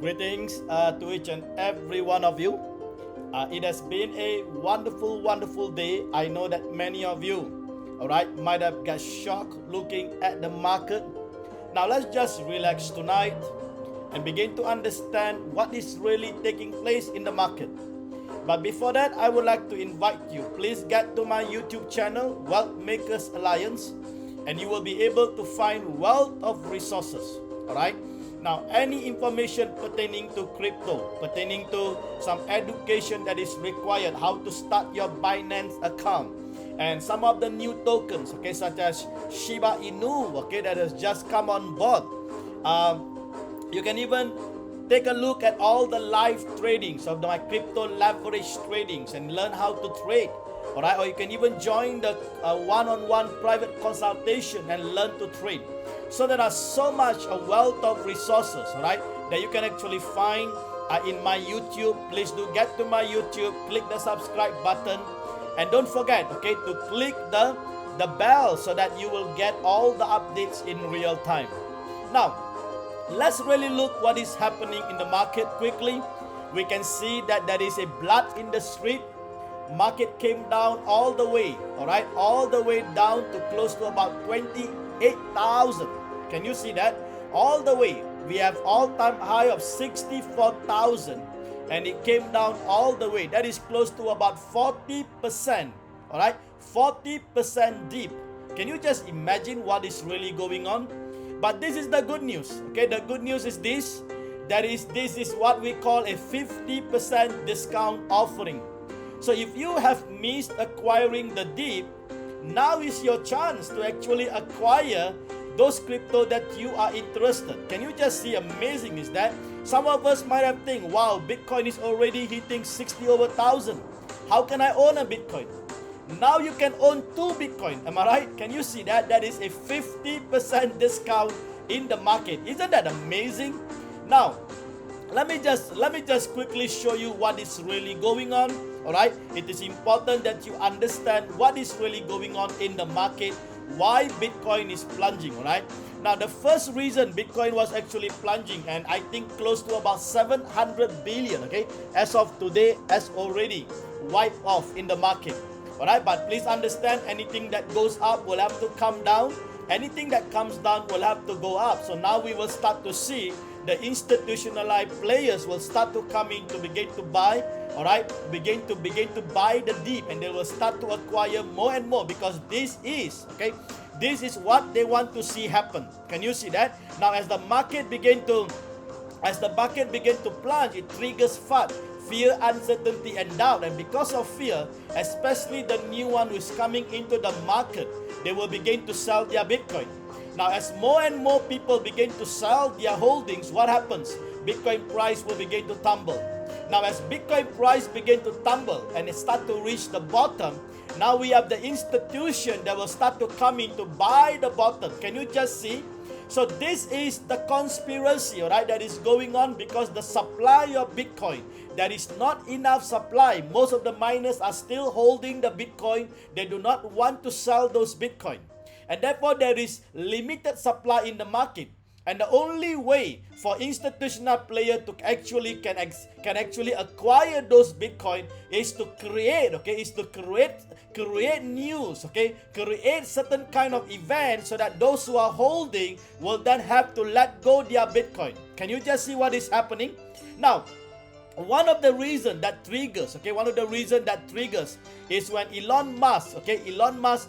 Greetings to each and every one of you. It has been a wonderful, wonderful day. I know that many of you, all right, might have got shocked looking at the market. Now let's just relax tonight and begin to understand what is really taking place in the market. But before that, I would like to invite you. Please get to my YouTube channel, Wealth Makers Alliance, and you will be able to find wealth of resources. All right. Now, any information pertaining to crypto, pertaining to some education that is required, how to start your Binance account, and some of the new tokens, okay, such as Shiba Inu, okay, that has just come on board. You can even take a look at all the live tradings of my crypto leverage tradings and learn how to trade. All right, or you can even join the one-on-one private consultation and learn to trade. So there are so much a wealth of resources, all right, that you can actually find in my YouTube. Please do get to my YouTube, click the subscribe button, and don't forget, okay, to click the bell so that you will get all the updates in real time. Now, let's really look what is happening in the market quickly. We can see that there is a blood in the street. Market came down all the way, all right, all the way down to close to about 28,000. Can you see that? All the way. We have all-time high of 64,000, and it came down all the way. That is close to about 40%. All right, 40% deep. Can you just imagine what is really going on? But this is the good news. Okay, the good news is this. This is what we call a 50% discount offering. So if you have missed acquiring the dip, now is your chance to actually acquire those crypto that you are interested. Can you just see amazing is that? Some of us might have think, wow, Bitcoin is already hitting 60 over thousand. How can I own a Bitcoin? Now you can own 2 Bitcoin. Am I right? Can you see that? That is a 50% discount in the market. Isn't that amazing? Now, let me just quickly show you what is really going on. All right, it is important that you understand what is really going on in the market, why Bitcoin is plunging. All right, now the first reason Bitcoin was actually plunging, and I think close to about 700 billion, okay, as of today, has already wiped off in the market. All right, but please understand, anything that goes up will have to come down. Anything that comes down will have to go up. So now we will start to see the institutionalized players will start to come in to begin to buy, all right, begin to buy the dip, and they will start to acquire more and more, because this is, okay, this is what they want to see happen. Can you see that? Now as the market begin to plunge, it triggers FUD, fear, uncertainty, and doubt. And because of fear, especially the new one who is coming into the market, they will begin to sell their Bitcoin. Now, as more and more people begin to sell their holdings, what happens? Bitcoin price will begin to tumble. Now, as Bitcoin price begin to tumble and it start to reach the bottom, now we have the institution that will start to come in to buy the bottom. Can you just see? So this is the conspiracy, right, that is going on, because the supply of Bitcoin, there is not enough supply. Most of the miners are still holding the Bitcoin. They do not want to sell those Bitcoin. And therefore, there is limited supply in the market. And the only way for institutional player to actually can actually acquire those Bitcoin is to create, okay, create news, okay, create certain kind of event so that those who are holding will then have to let go their Bitcoin. Can you just see what is happening? Now, one of the reasons that triggers is when Elon Musk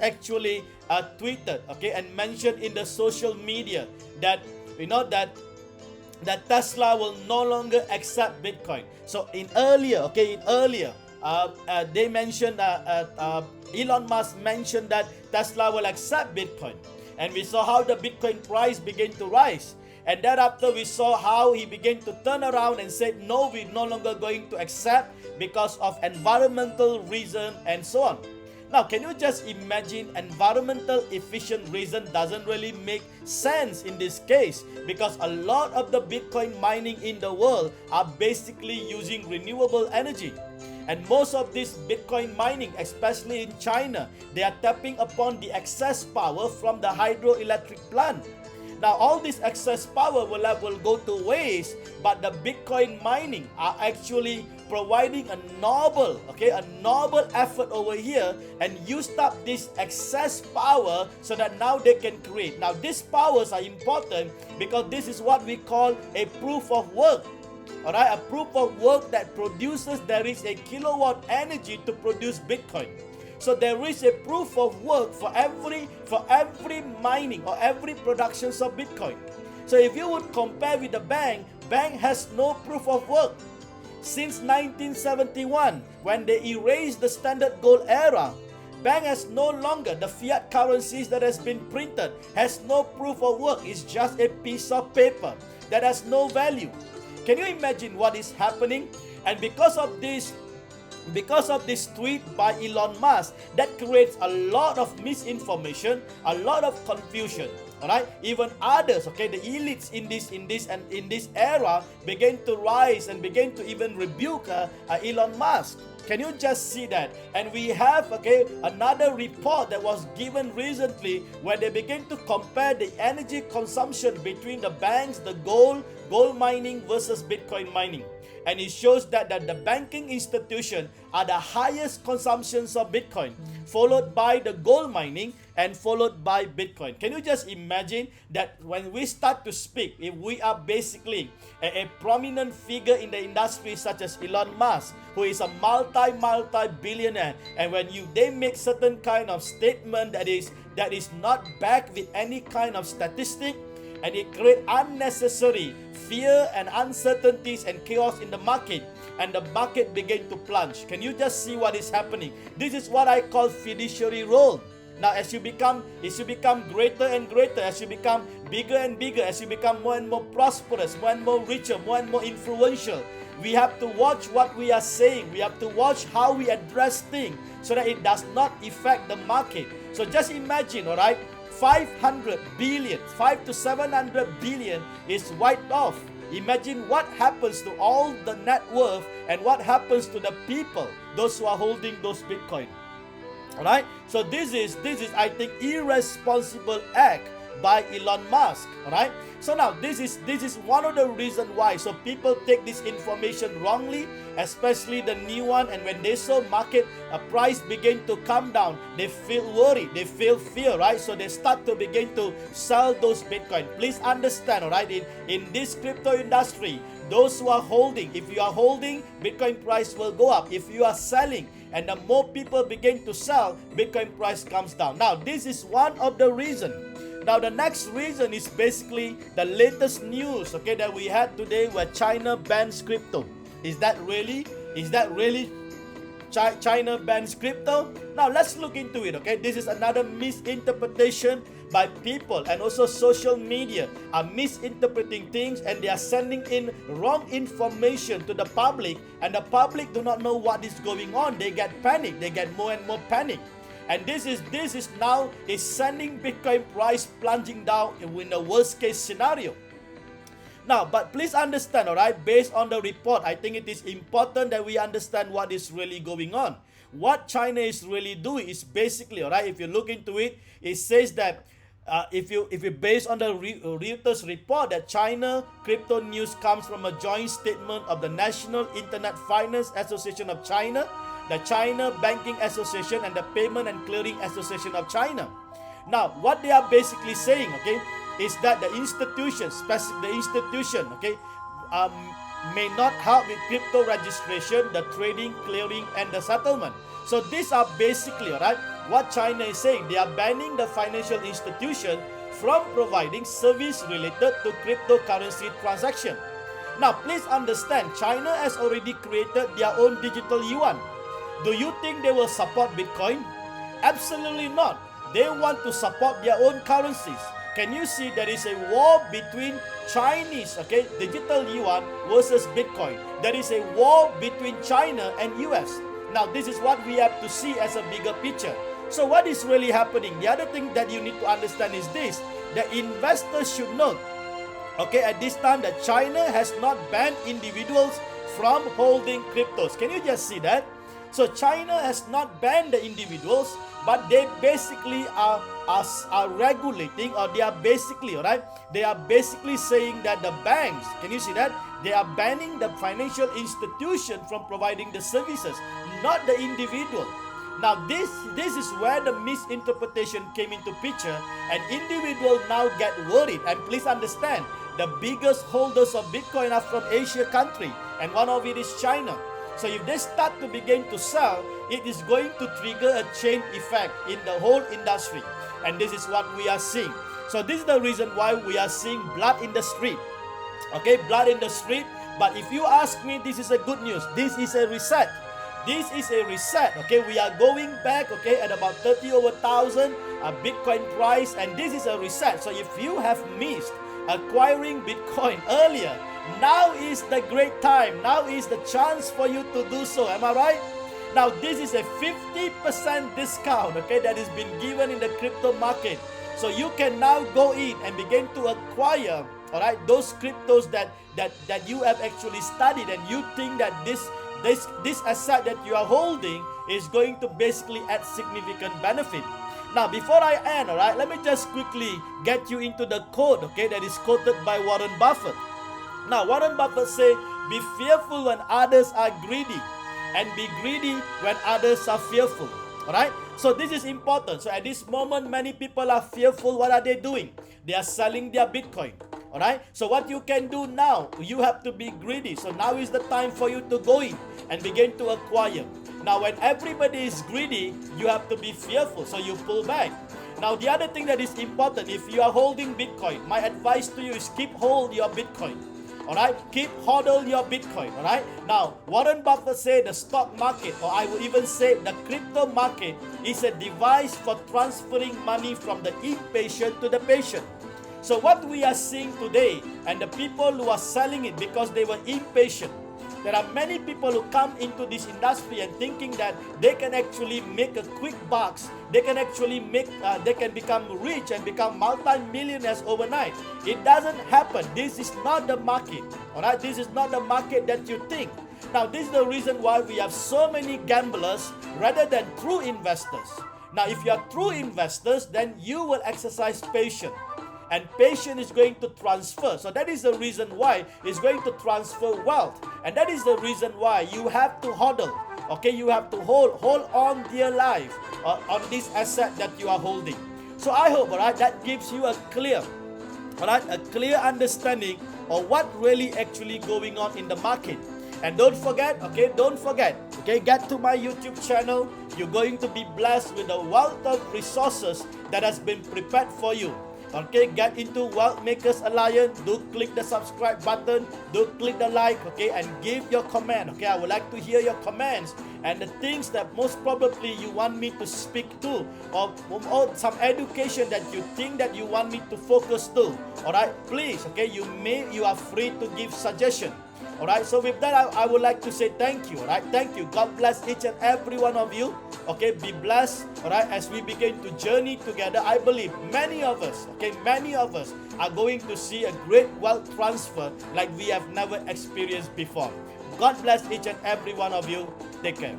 actually tweeted, okay, and mentioned in the social media that that Tesla will no longer accept Bitcoin. So they mentioned Elon Musk mentioned that Tesla will accept Bitcoin, and we saw how the Bitcoin price began to rise. And thereafter, we saw how he began to turn around and said, no, we're no longer going to accept because of environmental reason and so on. Now, can you just imagine, environmental efficient reason doesn't really make sense in this case, because a lot of the Bitcoin mining in the world are basically using renewable energy. And most of this Bitcoin mining, especially in China, they are tapping upon the excess power from the hydroelectric plant. Now all this excess power will go to waste, but the Bitcoin mining are actually providing a noble effort over here and used up this excess power so that now they can create. Now these powers are important because this is what we call a proof of work. Alright, a proof of work that produces, there is a kilowatt energy to produce Bitcoin. So there is a proof of work for every mining or every production of Bitcoin. So if you would compare with the bank has no proof of work. Since 1971, when they erased the standard gold era, bank has no longer, the fiat currencies that has been printed has no proof of work. It's just a piece of paper that has no value. Can you imagine what is happening? And because of this tweet by Elon Musk, that creates a lot of misinformation, a lot of confusion. Alright, even others, the elites in this era began to rise and began to even rebuke Elon Musk. Can you just see that? And we have another report that was given recently where they begin to compare the energy consumption between the banks, the gold mining versus Bitcoin mining. And it shows that the banking institution are the highest consumptions of Bitcoin, followed by the gold mining and followed by Bitcoin. Can you just imagine that when we start to speak, if we are basically a prominent figure in the industry such as Elon Musk, who is a multi-billionaire, and when they make certain kind of statement that is not backed with any kind of statistic, and it creates unnecessary fear and uncertainties and chaos in the market, and the market begin to plunge. Can you just see what is happening? This is what I call fiduciary role. Now as you become greater and greater, as you become bigger and bigger, as you become more and more prosperous, more and more richer, more and more influential, we have to watch what we are saying. We have to watch how we address things so that it does not affect the market. So just imagine, alright, 500 billion, 5 to 700 billion is wiped off. Imagine what happens to all the net worth and what happens to the people, those who are holding those Bitcoin. Alright, so this is I think irresponsible act by Elon Musk. Alright, so now this is one of the reasons why so people take this information wrongly, especially the new one, and when they saw market price begin to come down, they feel worried, they feel fear, right? So they start to begin to sell those Bitcoin. Please understand, alright, in this crypto industry, those who are holding, if you are holding, Bitcoin price will go up. If you are selling, and the more people begin to sell, Bitcoin price comes down. Now this is one of the reasons. Now the next reason is basically the latest news that we had today where China bans crypto. Is that really China bans crypto? Now let's look into it. This is another misinterpretation by people, and also social media are misinterpreting things, and they are sending in wrong information to the public, and the public do not know what is going on. They get panicked, they get more and more panic. And this is now sending Bitcoin price plunging down in the worst case scenario. Now, but please understand, alright, based on the report, I think it is important that we understand what is really going on. What China is really doing is basically, alright, if you look into it, it says that if you based on the Reuters report that China crypto news comes from a joint statement of the National Internet Finance Association of China, the China Banking Association, and the Payment and Clearing Association of China. Now, what they are basically saying, is that the institution, may not help with crypto registration, the trading, clearing, and the settlement. So these are basically, right, what China is saying. They are banning the financial institution from providing service related to cryptocurrency transaction. Now, please understand, China has already created their own digital yuan. Do you think they will support Bitcoin? Absolutely not. They want to support their own currencies. Can you see there is a war between Chinese, digital yuan versus Bitcoin? There is a war between China and US. Now, this is what we have to see as a bigger picture. So what is really happening? The other thing that you need to understand is this, that investors should know, at this time that China has not banned individuals from holding cryptos. Can you just see that? So China has not banned the individuals, but they basically are regulating, or they are basically, all right, they are basically saying that the banks, can you see that? They are banning the financial institution from providing the services, not the individual. Now this is where the misinterpretation came into picture, and individuals now get worried. And please understand, the biggest holders of Bitcoin are from Asia country, and one of it is China. So if they start to begin to sell, it is going to trigger a chain effect in the whole industry. And this is what we are seeing. So this is the reason why we are seeing blood in the street. Okay, blood in the street. But if you ask me, this is a good news. This is a reset. This is a reset. Okay, we are going back, okay, at about 30,000 Bitcoin price, and this is a reset. So if you have missed acquiring Bitcoin earlier, now is the great time. Now is the chance for you to do so. Am I right? Now this is a 50% discount, okay, that has been given in the crypto market. So you can now go in and begin to acquire, all right, those cryptos that you have actually studied, and you think that this asset that you are holding is going to basically add significant benefit. Now, before I end, all right, let me just quickly get you into the quote, okay, that is quoted by Warren Buffett. Now, Warren Buffett say, "Be fearful when others are greedy, and be greedy when others are fearful." All right. So this is important. So at this moment, many people are fearful. What are they doing? They are selling their Bitcoin. All right. So what you can do now, you have to be greedy. So now is the time for you to go in and begin to acquire. Now, when everybody is greedy, you have to be fearful. So you pull back. Now, the other thing that is important, if you are holding Bitcoin, my advice to you is keep hold your Bitcoin. All right, keep hodl your Bitcoin. All right. Now, Warren Buffett said the stock market, or I would even say the crypto market, is a device for transferring money from the impatient to the patient. So what we are seeing today, and the people who are selling it because they were impatient, there are many people who come into this industry and thinking that they can actually make a quick bucks. They can actually they can become rich and become multi-millionaires overnight. It doesn't happen. This is not the market. All right, this is not the market that you think. Now, this is the reason why we have so many gamblers rather than true investors. Now, if you are true investors, then you will exercise patience. And patience is going to transfer. So that is the reason why it's going to transfer wealth. And that is the reason why you have to hodl. Okay, you have to hold on dear life on this asset that you are holding. So I hope, all right, that gives you a clear understanding of what really actually going on in the market. And don't forget, get to my YouTube channel. You're going to be blessed with a wealth of resources that has been prepared for you. Okay, get into Wealth Makers Alliance. Do click the subscribe button. Do click the like, okay, and give your comment. Okay, I would like to hear your comments and the things that most probably you want me to speak to, or some education that you think that you want me to focus to. All right, please, okay, you are free to give suggestion. All right, so with that, I would like to say thank you. All right, thank you. God bless each and every one of you. Okay, be blessed. All right, as we begin to journey together, I believe many of us are going to see a great wealth transfer like we have never experienced before. God bless each and every one of you. Take care.